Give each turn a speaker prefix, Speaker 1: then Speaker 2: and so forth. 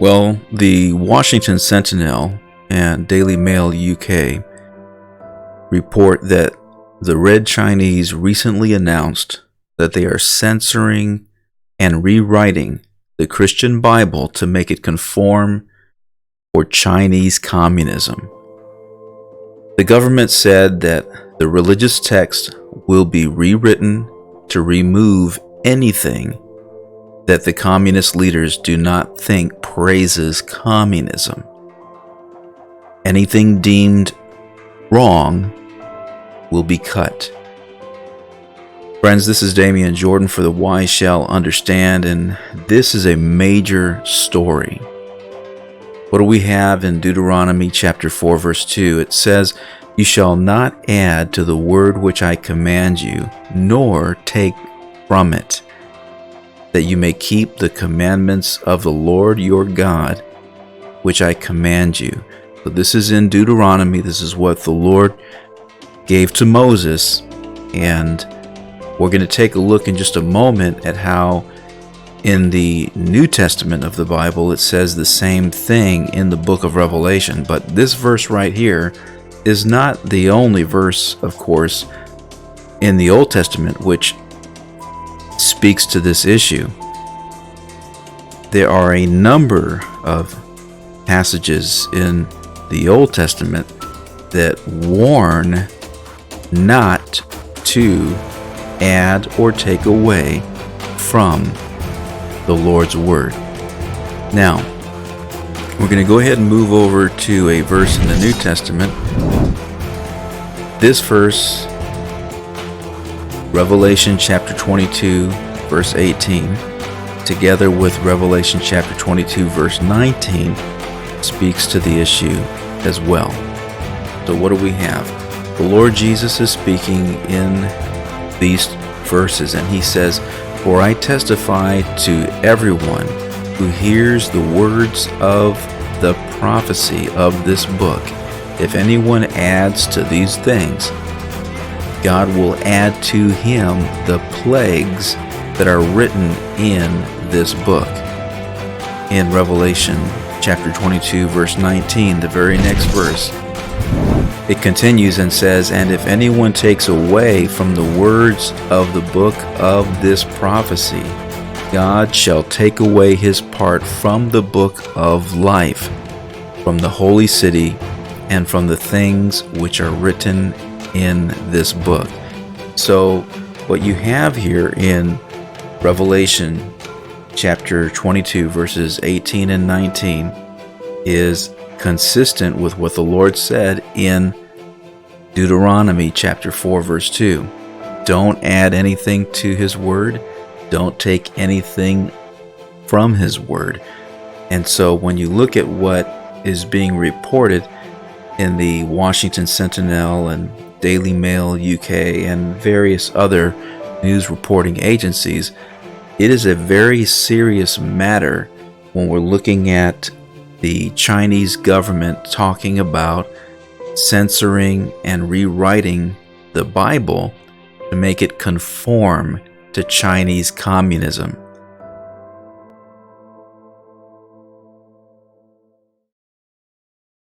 Speaker 1: Well, the Washington Sentinel and Daily Mail UK report that the Red Chinese recently announced that they are censoring and rewriting the Christian Bible to make it conform for Chinese communism. The government said that the religious text will be rewritten to remove anything that the communist leaders do not think praises communism. Anything deemed wrong will be cut. Friends, this is Damian Jordan for The Wise Shall Understand, and this is a major story. What do we have in Deuteronomy chapter 4, verse 2? It says, "You shall not add to the word which I command you, nor take from it, that you may keep the commandments of the Lord your God, which I command you." So this is in Deuteronomy. This is what the Lord gave to Moses. And we're going to take a look in just a moment at how in the New Testament of the Bible it says the same thing in the book of Revelation. But this verse right here is not the only verse, of course, in the Old Testament which speaks to this issue. There are a number of passages in the Old Testament that warn not to add or take away from the Lord's Word. Now, we're going to go ahead and move over to a verse in the New Testament. This verse, Revelation chapter 22, verse 18, together with Revelation chapter 22, verse 19, speaks to the issue as well. So what do we have? The Lord Jesus is speaking in these verses, and he says, "For I testify to everyone who hears the words of the prophecy of this book. If anyone adds to these things, God will add to him the plagues that are written in this book." In Revelation chapter 22, verse 19, the very next verse, it continues and says, "And if anyone takes away from the words of the book of this prophecy, God shall take away his part from the book of life, from the holy city, and from the things which are written in this book." So what you have here in Revelation chapter 22, verses 18 and 19 is consistent with what the Lord said in Deuteronomy chapter 4, verse 2. Don't add anything to his word. Don't take anything from his word. And so when you look at what is being reported in the Washington Sentinel and Daily Mail UK and various other news reporting agencies, it is a very serious matter when we're looking at the Chinese government talking about censoring and rewriting the Bible to make it conform to Chinese communism.